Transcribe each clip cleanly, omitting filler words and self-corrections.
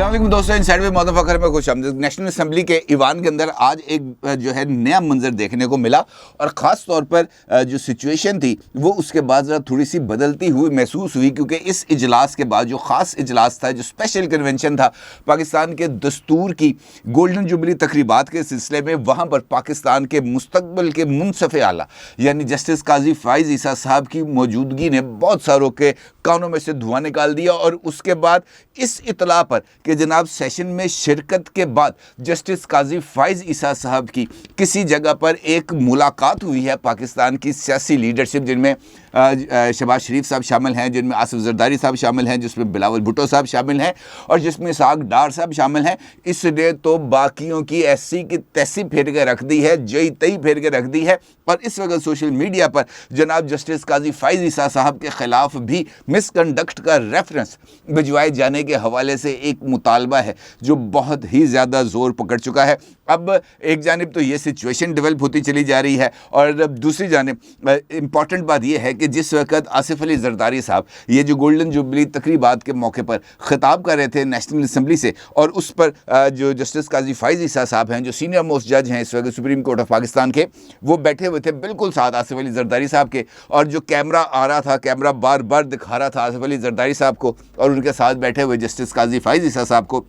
अस्सलाम वालेकुम दोस्तों, इनसाइड विद मौजूद फखर में खुश आमदीद। नेशनल असेंबली के ईवान के अंदर आज एक जो है नया मंजर देखने को मिला और ख़ास तौर पर जो सिचुएशन थी वो उसके बाद ज़रा थोड़ी सी बदलती हुई महसूस हुई, क्योंकि इस इजलास के बाद जो ख़ास इजलास था, जो स्पेशल कन्वेंशन था पाकिस्तान के दस्तूर की गोल्डन जुबली तकरीबात के सिलसिले में, वहाँ पर पाकिस्तान के मुस्तकबिल के मुनसफ़ आला यानी जस्टिस काजी फ़ाइज़ ईसा साहब की मौजूदगी ने बहुत सारों के कानों में से धुआं निकाल दिया। और उसके बाद इस इतला पर कि जनाब सेशन में शिरकत के बाद जस्टिस काजी फ़ाइज़ ईसा साहब की किसी जगह पर एक मुलाकात हुई है पाकिस्तान की सियासी लीडरशिप, जिनमें शहबाज शरीफ साहब शामिल हैं, जिनमें आसिफ जरदारी साहब शामिल हैं, जिसमें बिलावल भुट्टो साहब शामिल हैं और जिसमें इसहाक डार साहब शामिल हैं। इसने तो बाकियों की ऐसी की तैसी फेर के रख दी है, जई तई फेर के रख दी है। और इस वक्त सोशल मीडिया पर जनाब जस्टिस काजी फ़ाइज़ ईसा साहब के ख़िलाफ़ भी मिसकंडक्ट का रेफरेंस भिजवाए जाने के हवाले से एक मुतालबा है जो बहुत ही ज़्यादा ज़ोर पकड़ चुका है। अब एक जानिब तो ये सिचुएशन डेवलप होती चली जा रही है और दूसरी जानिब इम्पॉर्टेंट बात यह है कि जिस वक्त आसिफ अली जरदारी साहब ये जो गोल्डन जुबली तकरीबात के मौके पर ख़िताब कर रहे थे नेशनल असम्बली से, और उस पर जो जस्टिस काजी फ़ाइज़ ईसा साहब हैं, जो सीनियर मोस्ट जज हैं इस वक्त सुप्रीम कोर्ट ऑफ पाकिस्तान के, वो बैठे हुए थे बिल्कुल साथ आसिफ अली जरदारी साहब के। और जो कैमरा आ रहा था, कैमरा बार बार दिखा रहा था आसिफ अली जरदारी साहब को और उनके साथ बैठे हुए जस्टिस काजी फ़ाइज़ ईसा साहब को।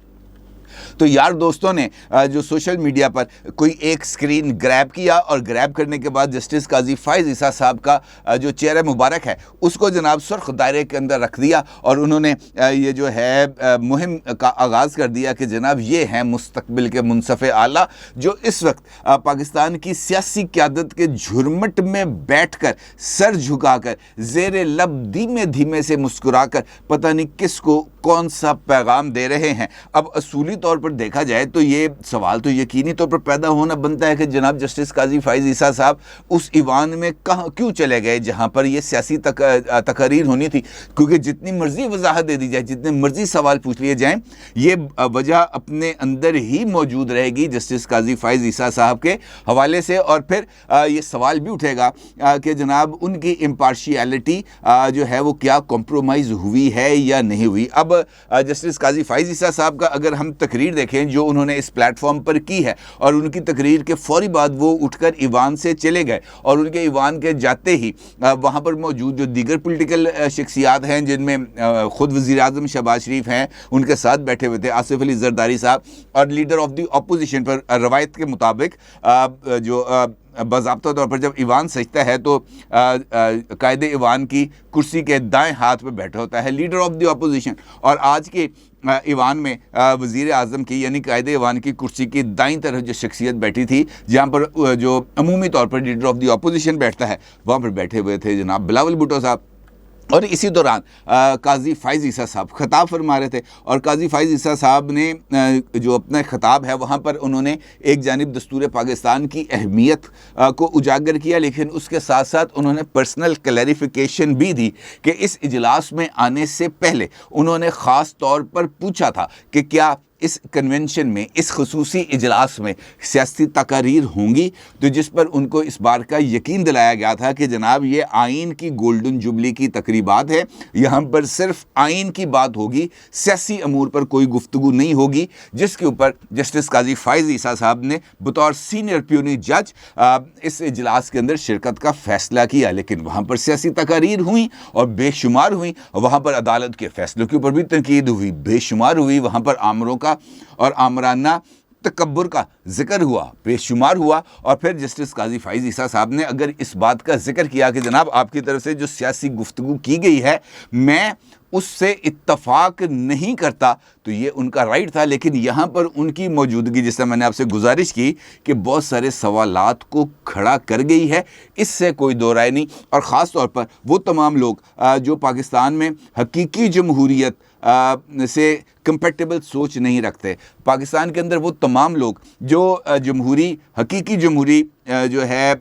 तो यार दोस्तों ने जो सोशल मीडिया पर कोई एक स्क्रीन ग्रैब किया और ग्रैब करने के बाद जस्टिस काजी फ़ाइज़ ईसा साहब का जो चेहरा मुबारक है उसको जनाब सुर्ख दायरे के अंदर रख दिया और उन्होंने ये जो है मुहिम का आगाज़ कर दिया कि जनाब ये हैं मुस्तकबिल के मुनसफ़ आला, जो इस वक्त पाकिस्तान की सियासी क़यादत के झुरमुट में बैठ कर सर झुका कर ज़ेर लब धीमे धीमे से मुस्कुरा कर पता नहीं किसको कौन सा पैगाम दे रहे हैं। अब असूली तौर पर देखा जाए तो ये सवाल तो यकीनी तौर पर पैदा होना बनता है कि जनाब जस्टिस काजी फ़ाइज़ ईसा साहब उस ईवान में कहाँ क्यों चले गए जहाँ पर ये सियासी तकरीर होनी थी, क्योंकि जितनी मर्जी वजाहत दे दी जाए, जितने मर्जी सवाल पूछ लिए जाएँ, ये वजह अपने अंदर ही मौजूद रहेगी जस्टिस काजी फ़ाइज़ ईसा साहब के हवाले से। और फिर ये सवाल भी उठेगा कि जनाब उनकी इम्पार्शियलिटी जो है वो क्या कॉम्प्रोमाइज़ हुई है या नहीं हुई। अब जस्टिस काजी फ़ाइज़ ईसा साहब का अगर हम तकरीर देखें जो उन्होंने इस प्लेटफॉर्म पर की है, और उनकी तकरीर के फ़ौरी बाद वो उठकर ईवान से चले गए और उनके ईवान के जाते ही वहाँ पर मौजूद जो दीगर पॉलिटिकल शख्सियात हैं, जिनमें ख़ुद वज़ीर-ए-आज़म शहबाज शरीफ हैं, उनके साथ बैठे हुए थे आसिफ अली जरदारी साहब, और लीडर ऑफ द अपोजिशन पर रवायत के मुताबिक जो बाज़ाब्ता तौर पर जब ईवान सजता है तो कायदे ईवान की कुर्सी के दाएं हाथ पे बैठा होता है लीडर ऑफ द अपोजिशन। और आज के ईवान में वज़ीर-ए-आज़म की यानी कायदे ईवान की कुर्सी की दाईं तरफ जो शख्सियत बैठी थी, जहाँ पर जो अमूमी तौर पर लीडर ऑफ द अपोजिशन बैठता है, वहाँ पर बैठे हुए थे जनाब बिलावल भुट्टो साहब। और इसी दौरान काजी फ़ाइज़ ईसा साहब ख़िताब फरमा रहे थे और काजी फ़ाइज़ ईसा साहब ने जो अपना ख़िताब है वहाँ पर उन्होंने एक जानिब दस्तूर पाकिस्तान की अहमियत को उजागर किया, लेकिन उसके साथ साथ उन्होंने पर्सनल क्लैरिफिकेशन भी दी कि इस इजलास में आने से पहले उन्होंने ख़ास तौर पर पूछा था कि क्या इस कन्वेंशन में, इस खसूसी इजलास में सियासी तकारीर होंगी, तो जिस पर उनको इस बार का यकीन दिलाया गया था कि जनाब ये आइन की गोल्डन जुबली की तकरीबात है, यहाँ पर सिर्फ आइन की बात होगी, सियासी अमूर पर कोई गुफ्तगू नहीं होगी, जिसके ऊपर जस्टिस काजी फ़ाइज़ ईसा साहब ने बतौर सीनियर प्यूनी जज इस इजलास के अंदर शिरकत का फ़ैसला किया। लेकिन वहाँ पर सियासी तकारीर हुई और बेशुमार हुई, वहाँ पर अदालत के फ़ैसलों के ऊपर भी तनकीद हुई, बेशुमार हुई, वहाँ पर आमरों का और आमराना तकब्बुर का जिक्र हुआ, बेशुमार हुआ। और फिर जस्टिस काजी फ़ाइज़ ईसा साहब ने अगर इस बात का जिक्र किया कि जनाब आपकी तरफ से जो सियासी गुफ्तगू की गई है मैं उससे इत्तफ़ाक नहीं करता, तो ये उनका राइट था, लेकिन यहाँ पर उनकी मौजूदगी, जिससे मैंने आपसे गुजारिश की कि बहुत सारे सवालात को खड़ा कर गई है, इससे कोई दो राय नहीं। और ख़ास तौर पर वो तमाम लोग जो पाकिस्तान में हकीकी जमहूरियत से कंपेटेबल सोच नहीं रखते, पाकिस्तान के अंदर वो तमाम लोग जो जमहूरी हकीकी जमहूरी जो है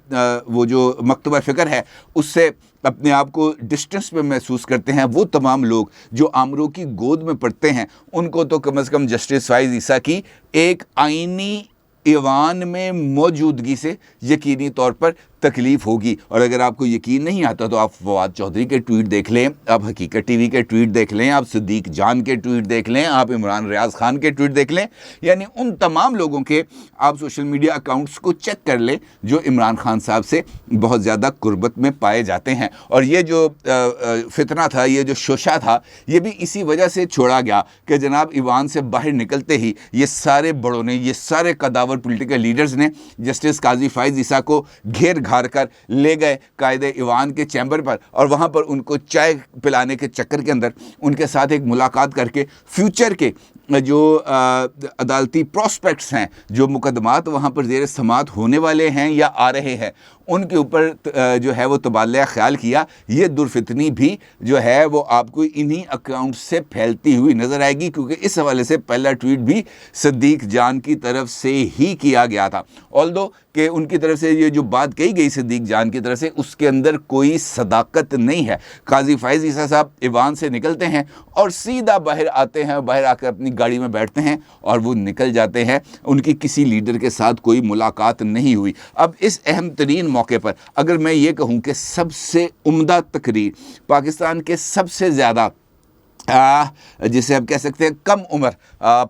वो जो मकतबा फ़िक्र है उससे अपने आप को डिस्टेंस पे महसूस करते हैं, वो तमाम लोग जो आमरों की गोद में पड़ते हैं, उनको तो कम से कम जस्टिस फ़ाइज़ ईसा की एक आइनी ईवान में मौजूदगी से यकीनी तौर पर तकलीफ़ होगी। और अगर आपको यकीन नहीं आता तो आप फवाद चौधरी के ट्वीट देख लें, आप हकीकत टीवी के ट्वीट देख लें, आप सिद्दीक जान के ट्वीट देख लें, आप इमरान रियाज खान के ट्वीट देख लें, यानी उन तमाम लोगों के आप सोशल मीडिया अकाउंट्स को चेक कर लें जो इमरान खान साहब से बहुत ज़्यादा कुर्बत में पाए जाते हैं। और ये जो फितना था, ये जो शोशा था, ये भी इसी वजह से छोड़ा गया कि जनाब ईवान से बाहर निकलते ही ये सारे बड़ों ने, ये सारे कदावर पॉलिटिकल लीडर्स ने जस्टिस काजी फाइज ईसा को घेर घार कर ले गए कायदे ईवान के चैम्बर पर, और वहाँ पर उनको चाय पिलाने के चक्कर के अंदर उनके साथ एक मुलाकात करके फ्यूचर के जो अदालती प्रोस्पेक्ट्स हैं, जो मुकदमात वहाँ पर ज़ेर समाअत होने वाले हैं या आ रहे हैं, उनके ऊपर जो है वो तबादला ख्याल किया। ये दुर्फितनी भी जो है वो आपको इन्हीं अकाउंट से फैलती हुई नज़र आएगी, क्योंकि इस हवाले से पहला ट्वीट भी सिद्दीक जान की तरफ से ही किया गया था। ऑल्दो कि उनकी तरफ से ये जो बात कही गई सिद्दीक जान की तरफ से, उसके अंदर कोई सदाकत नहीं है। काजी फाइज ईसा साहब ईवान से निकलते हैं और सीधा बाहर आते हैं, बाहर आकर अपनी गाड़ी में बैठते हैं और वो निकल जाते हैं। उनकी किसी लीडर के साथ कोई मुलाकात नहीं हुई। अब इस अहम तरीन मौके पर अगर मैं ये कहूँ कि सबसे उम्दा तकरीर पाकिस्तान के सबसे ज़्यादा जिसे आप कह सकते हैं कम उम्र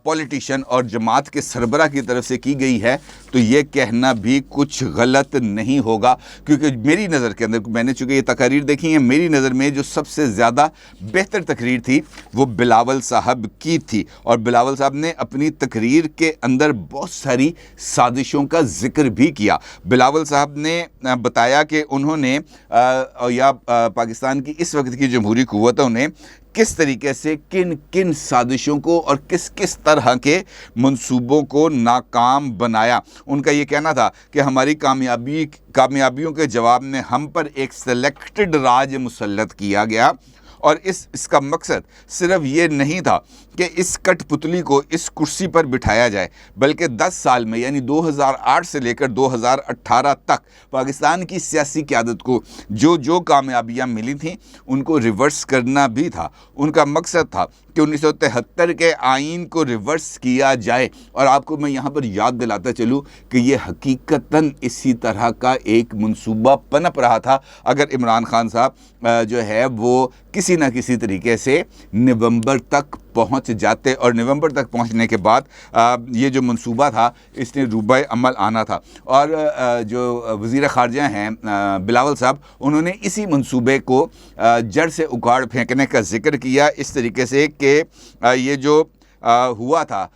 पॉलिटिशियन और जमात के सरबरा की तरफ से की गई है, तो ये कहना भी कुछ गलत नहीं होगा। क्योंकि मेरी नज़र के अंदर, मैंने चूँकि ये तकारीर देखी हैं, मेरी नज़र में जो सबसे ज़्यादा बेहतर तकरीर थी वो बिलावल साहब की थी। और बिलावल साहब ने अपनी तकरीर के अंदर बहुत सारी साजिशों का जिक्र भी किया। बिलावल साहब ने बताया कि उन्होंने पाकिस्तान की इस वक्त की जमहूरी क़ुव्वतों ने किस तरीके से किन किन साजिशों को और किस किस तरह के मंसूबों को नाकाम बनाया। उनका ये कहना था कि हमारी कामयाबियों के जवाब में हम पर एक सेलेक्टेड राज मुसल्लत किया गया, और इसका मकसद सिर्फ ये नहीं था कि इस कठपुतली को इस कुर्सी पर बिठाया जाए, बल्कि 10 साल में यानी 2008 से लेकर 2018 तक पाकिस्तान की सियासी क़यादत को जो जो कामयाबियाँ मिली थीं उनको रिवर्स करना भी था। उनका मकसद था कि 1973 के आइन को रिवर्स किया जाए। और आपको मैं यहाँ पर याद दिलाता चलूँ कि ये हकीकतन इसी तरह का एक मंसूबा पनप रहा था अगर इमरान खान साहब जो है वो किसी न किसी तरीके से नवंबर तक पहुँच जाते, और नवंबर तक पहुँचने के बाद ये जो मंसूबा था इसने रूबाए अमल आना था। और जो वज़ीर ख़ारजा हैं बिलावल साहब, उन्होंने इसी मंसूबे को जड़ से उखाड़ फेंकने का जिक्र किया, इस तरीके से कि ये जो हुआ था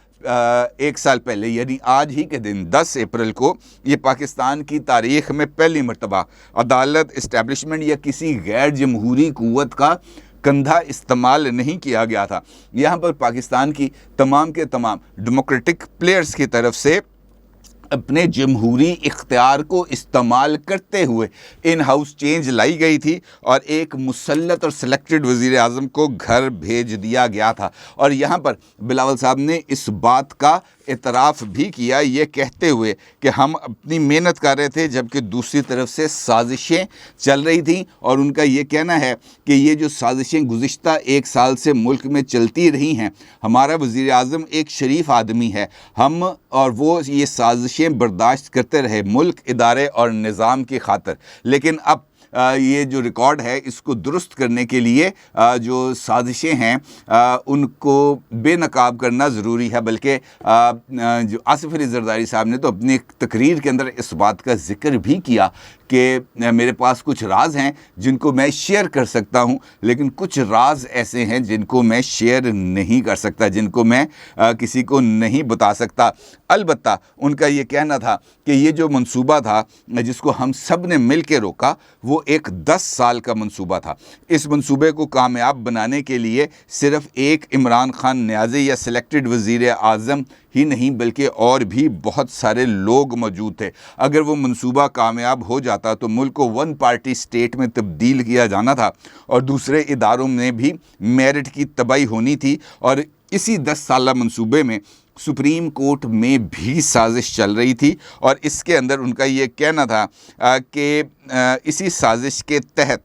1 साल पहले, यानी आज ही के दिन 10 अप्रैल को, ये पाकिस्तान की तारीख़ में पहली मरतबा अदालत, इस्टेब्लिशमेंट या किसी गैर जमहूरी क़ुव्वत का कंधा इस्तेमाल नहीं किया गया था। यहाँ पर पाकिस्तान की तमाम के तमाम डेमोक्रेटिक प्लेयर्स की तरफ से अपने जमहूरी इख्तियार को इस्तेमाल करते हुए इन हाउस चेंज लाई गई थी और एक मुसल्लत और सिलेक्टेड वज़ीर आज़म को घर भेज दिया गया था। और यहाँ पर बिलावल साहब ने इस बात का एतराफ़ भी किया, ये कहते हुए कि हम अपनी मेहनत कर रहे थे जबकि दूसरी तरफ से साजिशें चल रही थीं। और उनका ये कहना है कि ये जो साजिशें गुज़िश्ता 1 साल से मुल्क में चलती रही हैं, हमारा वज़ीर आज़म एक शरीफ आदमी है, हम और वो ये साजिशें बर्दाश्त करते रहे मुल्क, इदारे और निज़ाम की खातिर। लेकिन अब ये जो रिकॉर्ड है इसको दुरुस्त करने के लिए जो साजिशें हैं उनको बेनकाब करना ज़रूरी है। बल्कि जो आसिफ अली ज़रदारी साहब ने तो अपनी तकरीर के अंदर इस बात का जिक्र भी किया कि मेरे पास कुछ राज हैं जिनको मैं शेयर कर सकता हूं, लेकिन कुछ राज ऐसे हैं जिनको मैं शेयर नहीं कर सकता, जिनको मैं किसी को नहीं बता सकता। अलबत्ता उनका ये कहना था कि ये जो मंसूबा था जिसको हम सब ने मिल के रोका, वो एक 10 साल का मंसूबा था। इस मंसूबे को कामयाब बनाने के लिए सिर्फ़ एक इमरान खान न्याज़ी या सिलेक्टेड वज़ीर आज़म ही नहीं बल्कि और भी बहुत सारे लोग मौजूद थे। अगर वो मंसूबा कामयाब हो जाता तो मुल्क को 1 पार्टी स्टेट में तब्दील किया जाना था और दूसरे इदारों में भी मेरिट की तबाही होनी थी। और इसी 10 साला मंसूबे में सुप्रीम कोर्ट में भी साजिश चल रही थी। और इसके अंदर उनका ये कहना था कि इसी साजिश के तहत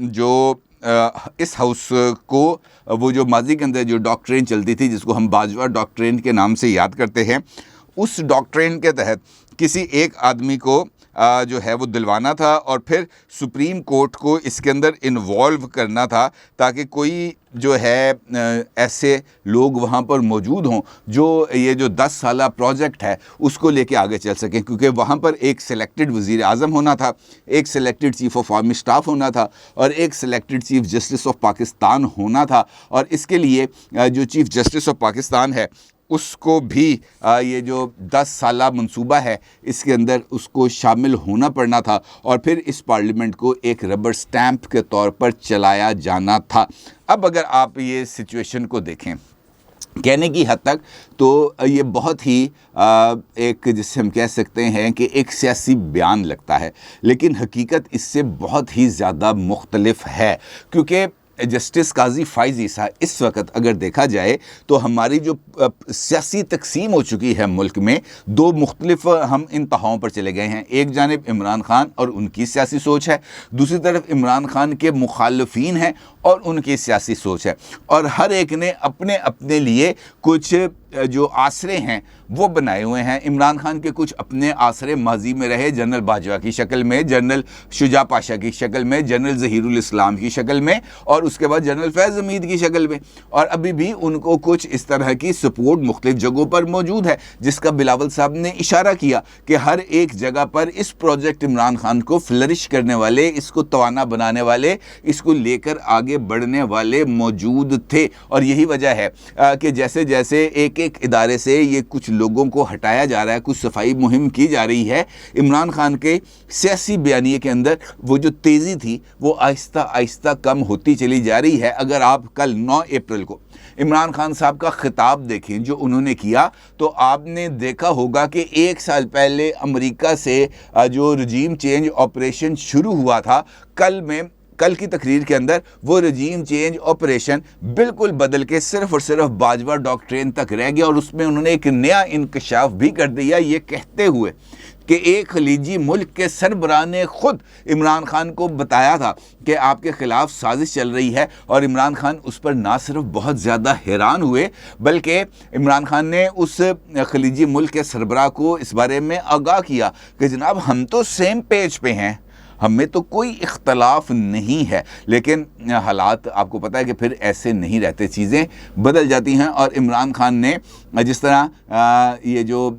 जो इस हाउस को वो जो माजी के अंदर जो डॉक्ट्रिन चलती थी जिसको हम बाजवा डॉक्ट्रिन के नाम से याद करते हैं, उस डॉक्ट्रिन के तहत किसी एक आदमी को जो है वो दिलवाना था और फिर सुप्रीम कोर्ट को इसके अंदर इन्वॉल्व करना था ताकि कोई जो है ऐसे लोग वहाँ पर मौजूद हों जो ये जो 10 साला प्रोजेक्ट है उसको लेके आगे चल सकें, क्योंकि वहाँ पर एक सिलेक्टेड वज़ीर आज़म होना था, एक selected chief of army staff होना था और एक selected chief justice of Pakistan होना था। और इसके लिए जो चीफ़ जस्टिस ऑफ पाकिस्तान है उसको भी ये जो 10 साला मंसूबा है इसके अंदर उसको शामिल होना पड़ना था और फिर इस पार्लियामेंट को एक रबर स्टैंप के तौर पर चलाया जाना था। अब अगर आप ये सिचुएशन को देखें कहने की हद तक तो ये बहुत ही एक जिसे हम कह सकते हैं कि एक सियासी बयान लगता है, लेकिन हकीकत इससे बहुत ही ज़्यादा मुख्तलिफ है। क्योंकि जस्टिस काजी फ़ाइज़ ईसा इस वक्त अगर देखा जाए तो हमारी जो सियासी तकसीम हो चुकी है मुल्क में, दो मुख्तलिफ हम इंतहाओं पर चले गए हैं। एक जानिब इमरान खान और उनकी सियासी सोच है, दूसरी तरफ इमरान खान के मुखालफीन हैं और उनकी सियासी सोच है, और हर एक ने अपने अपने लिए कुछ जो आसरे हैं वो बनाए हुए हैं। इमरान खान के कुछ अपने आसरे माजी में रहे, जनरल बाजवा की शक्ल में, जनरल शुजा पाशा की शक्ल में, जनरल ज़हीरुल इस्लाम की शक्ल में और उसके बाद जनरल फैज़ हमीद की शक्ल में, और अभी भी उनको कुछ इस तरह की सपोर्ट मुख्तलिफ जगहों पर मौजूद है, जिसका बिलावल साहब ने इशारा किया कि हर एक जगह पर इस प्रोजेक्ट इमरान खान को फ्लरिश करने वाले, इसको तवाना बनाने वाले, इसको लेकर आगे बढ़ने वाले मौजूद थे। और यही वजह है कि जैसे जैसे एक एक इदारे से ये कुछ लोगों को हटाया जा रहा है, कुछ सफाई मुहिम की जा रही है, इमरान खान के सियासी बयानिए के अंदर वो जो तेज़ी थी वो आहिस्ता आहिस्ता कम होती चली जा रही है। अगर आप कल 9 अप्रैल को इमरान खान साहब का खिताब देखें जो उन्होंने किया, तो आपने देखा होगा कि 1 साल पहले अमेरिका से जो रजीम चेंज ऑपरेशन शुरू हुआ था, कल की तकरीर के अंदर वो रजीम चेंज ऑपरेशन बिल्कुल बदल के सिर्फ और सिर्फ बाजवा डॉक्ट्रिन तक रह गया, और उसमें उन्होंने एक नया इंकशाफ भी कर दिया, ये कहते हुए कि एक खलीजी मुल्क के सरबराह ने खुद इमरान खान को बताया था कि आपके ख़िलाफ़ साजिश चल रही है, और इमरान खान उस पर ना सिर्फ बहुत ज़्यादा हैरान हुए बल्कि इमरान खान ने उस खलीजी मुल्क के सरबराह को इस बारे में आगाह किया कि जनाब हम तो सेम पेज पे हैं, हमें तो कोई इख्तलाफ नहीं है। लेकिन हालात आपको पता है कि फिर ऐसे नहीं रहते, चीज़ें बदल जाती हैं। और इमरान खान ने जिस तरह ये जो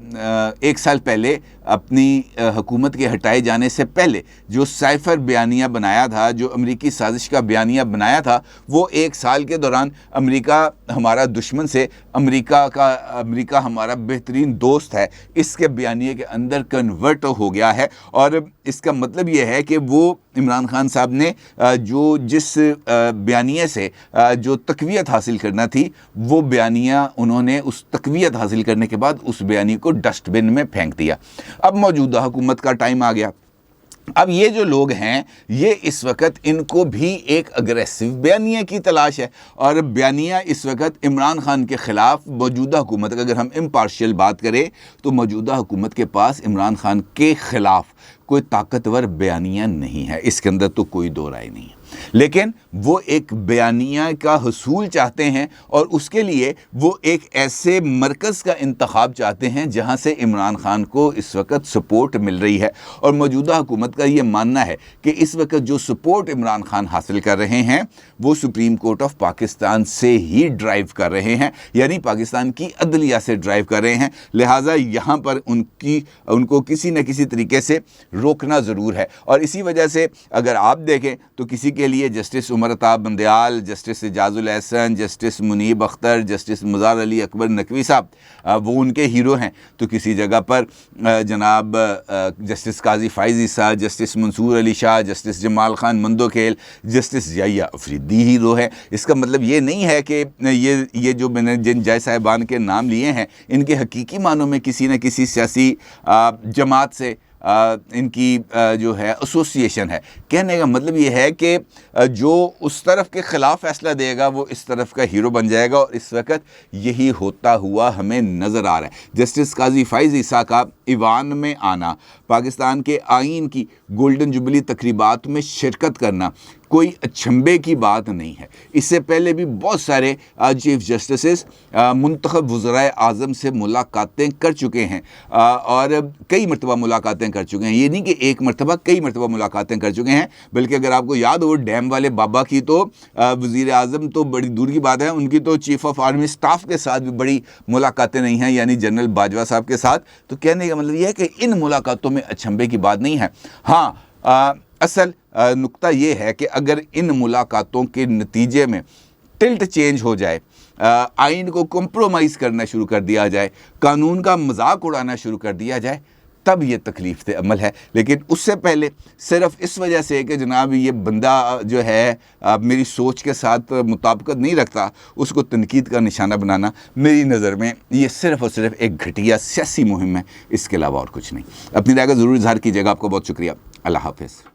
1 साल पहले अपनी हुकूमत के हटाए जाने से पहले जो साइफ़र बयानिया बनाया था, जो अमरीकी साजिश का बयानिया बनाया था, वो 1 साल के दौरान अमरीका हमारा दुश्मन से अमरीका हमारा बेहतरीन दोस्त है, इसके बयानिए के अंदर कन्वर्ट हो गया है। और इसका मतलब ये है कि वो इमरान खान साहब ने जिस बयानिया से जो तक़वियत हासिल करना थी, वो बयानिया उन्होंने उस तक़वियत हासिल करने के बाद उस बयानी को डस्टबिन में फेंक दिया। अब मौजूदा हुकूमत का टाइम आ गया। अब ये जो लोग हैं ये इस वक्त इनको भी एक अग्रेसिव बयानिया की तलाश है, और बयानिया इस वक्त इमरान खान के ख़िलाफ़ मौजूदा हुकूमत, अगर हम इम्पार्शियल बात करें तो मौजूदा हुकूमत के पास इमरान खान के ख़िलाफ़ कोई ताकतवर बयानिया नहीं है, इसके अंदर तो कोई दो राय नहीं है। लेकिन वो एक बयानिया का हसूल चाहते हैं और उसके लिए वो एक ऐसे मरकज़ का इंतखाब चाहते हैं जहां से इमरान खान को इस वक्त सपोर्ट मिल रही है। और मौजूदा हुकूमत का ये मानना है कि इस वक्त जो सपोर्ट इमरान खान हासिल कर रहे हैं वो सुप्रीम कोर्ट ऑफ पाकिस्तान से ही ड्राइव कर रहे हैं, यानी पाकिस्तान की अदलिया से ड्राइव कर रहे हैं। लिहाजा यहाँ पर उनको किसी न किसी तरीके से रोकना ज़रूर है। और इसी वजह से अगर आप देखें तो किसी के लिए Justice Umar Ata Bandial, Justice Ijazul Ahsan, Justice Munib Akhtar, Justice Mazahar Ali Akbar Naqvi sahab वो उनके हीरो हैं, तो किसी जगह पर जनाब Justice Qazi Faez Isa, Justice Mansoor Ali Shah, Justice Jamal Khan Mandokhail, Justice Yahya Afridi hero है। इसका मतलब ये नहीं है कि ये जो मैंने जिन जज साहिबान के नाम लिए हैं इनके हकीकी मानों में किसी न किसी सियासी जमात से इनकी जो है एसोसिएशन है। कहने का मतलब ये है कि जो उस तरफ के ख़िलाफ़ फ़ैसला देगा वो इस तरफ का हीरो बन जाएगा, और इस वक्त यही होता हुआ हमें नज़र आ रहा है। जस्टिस काजी फ़ाइज़ ईसा का ईवान में आना, पाकिस्तान के आईन की गोल्डन जुबली तकरीबात में शिरकत करना, कोई अचंभे की बात नहीं है। इससे पहले भी बहुत सारे चीफ जस्टिस मुंतखब वज़राए आज़म से मुलाकातें कर चुके हैं और कई मरतबा मुलाकातें कर चुके हैं। ये नहीं कि एक मरतबा, कई मरतबा मुलाकातें कर चुके हैं। बल्कि अगर आपको याद हो डैम वाले बाबा की, तो वज़ीर आज़म तो बड़ी दूर की बात है, उनकी तो चीफ ऑफ आर्मी स्टाफ के साथ भी बड़ी मुलाकातें नहीं हैं, यानी जनरल बाजवा साहब के साथ। तो कहने का मतलब यह है कि इन मुलाकातों में अचंभे की बात नहीं है। हाँ, असल नुक्ता ये है कि अगर इन मुलाकातों के नतीजे में टिल्ट चेंज हो जाए, आइन को कॉम्प्रोमाइज़ करना शुरू कर दिया जाए, कानून का मजाक उड़ाना शुरू कर दिया जाए, तब ये तकलीफ अमल है। लेकिन उससे पहले सिर्फ इस वजह से कि जनाब ये बंदा जो है मेरी सोच के साथ मुताबिकत नहीं रखता, उसको तनकीद का निशाना बनाना मेरी नज़र में ये सिर्फ़ और सिर्फ एक घटिया सियासी मुहिम है, इसके अलावा और कुछ नहीं। अपनी राय का ज़रूर इज़हार कीजिएगा। आपको बहुत शुक्रिया। अल्लाह हाफ़िज़।